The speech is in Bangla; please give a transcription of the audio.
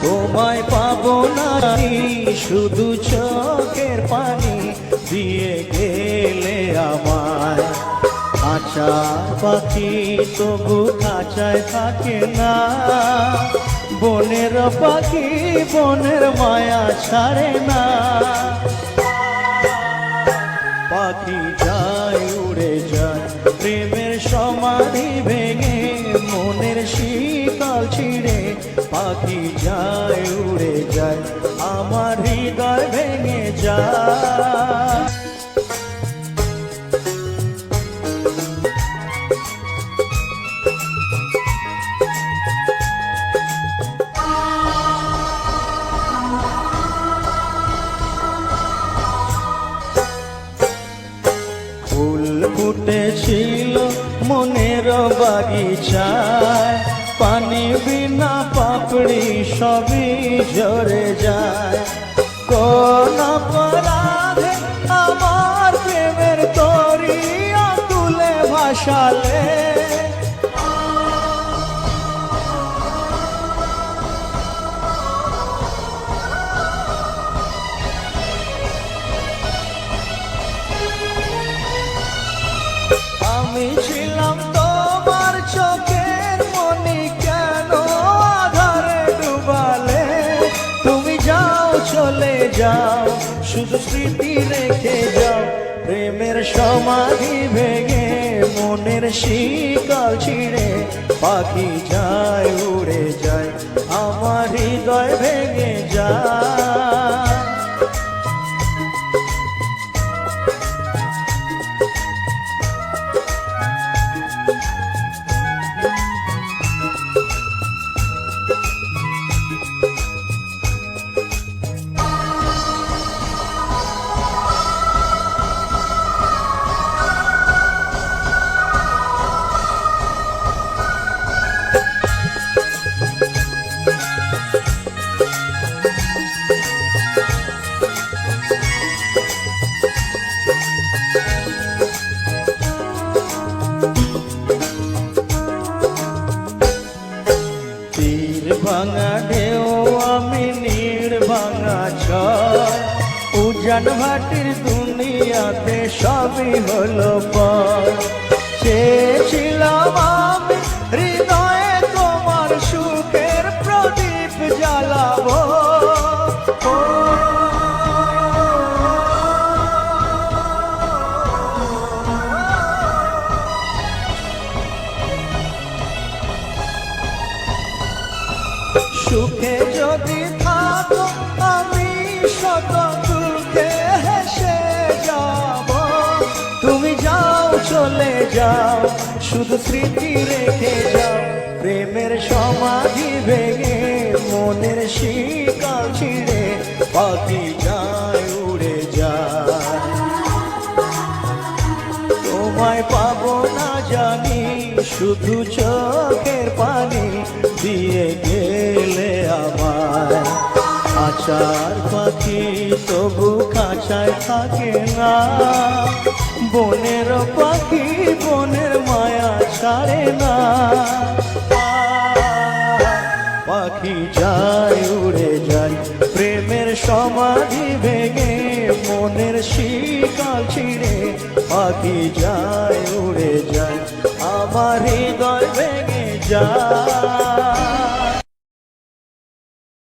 তোমায় পাবো না শুধু চোখের পানি দিয়ে গেলে আমায়। খাঁচা পাখি তবু খাঁচায় থাকে না, বনের পাখি বনের মায়া ছাড়ে না। পাখি যায় উড়ে যায় প্রেমের সমাধি ভেঙে, মনের শিকল ছিঁড়ে পাখি যায় উড়ে যায়, আমার হৃদয় ভেঙে যায়। ফুল ফুটেছিল মনের বাগিচায়, পানি বিনা পাপড়ি সবই ঝরে যায়। কোন অপরাধে আমার প্রেমের তরি তুলে ভাসালে, আমি ছিলাম তোমার চোখের মনি, কেন আধারে ডুবালে? তুমি যাও চলে যাও শুধু স্মৃতি রেখে যাও, প্রেমের সমাধি ভেঙে মনের শিকল ছিঁড়ে পাখি যায় উড়ে যায়, আমার হৃদয় ভেঙে যায়। ভাঙা ঢেউ আমি নীড় ভাঙা ছয়, উজান ভাটির দুনিয়াতে সবই হলো পর। চেয়েছিলাম আমি হৃদয়ে তোমার সুখের প্রদীপ জ্বালাবো, সুখে যদি থাকো আমি শত দুঃখে হেসে যাব। তুমি যাও চলে যাও শুধু স্মৃতি রেখে যাও, প্রেমের সমাধি ভেঙে মনের শিকল ছিঁড়ে পাখি যায় উড়ে যায়। তোমায় পাবো না জানি শুধু চোখের পানি দিয়ে গেলে আমায়। খাঁচার পাখি তবু খাঁচায় থাকে না, বনের পাখি বনের মায়া ছাড়ে না। পাখি যায় উড়ে যায় প্রেমের সমাধি ভেঙে মনের শিকল ছিঁড়ে পাখি যায় উড়ে যায়, আমার হৃদয় ভেঙে যায়।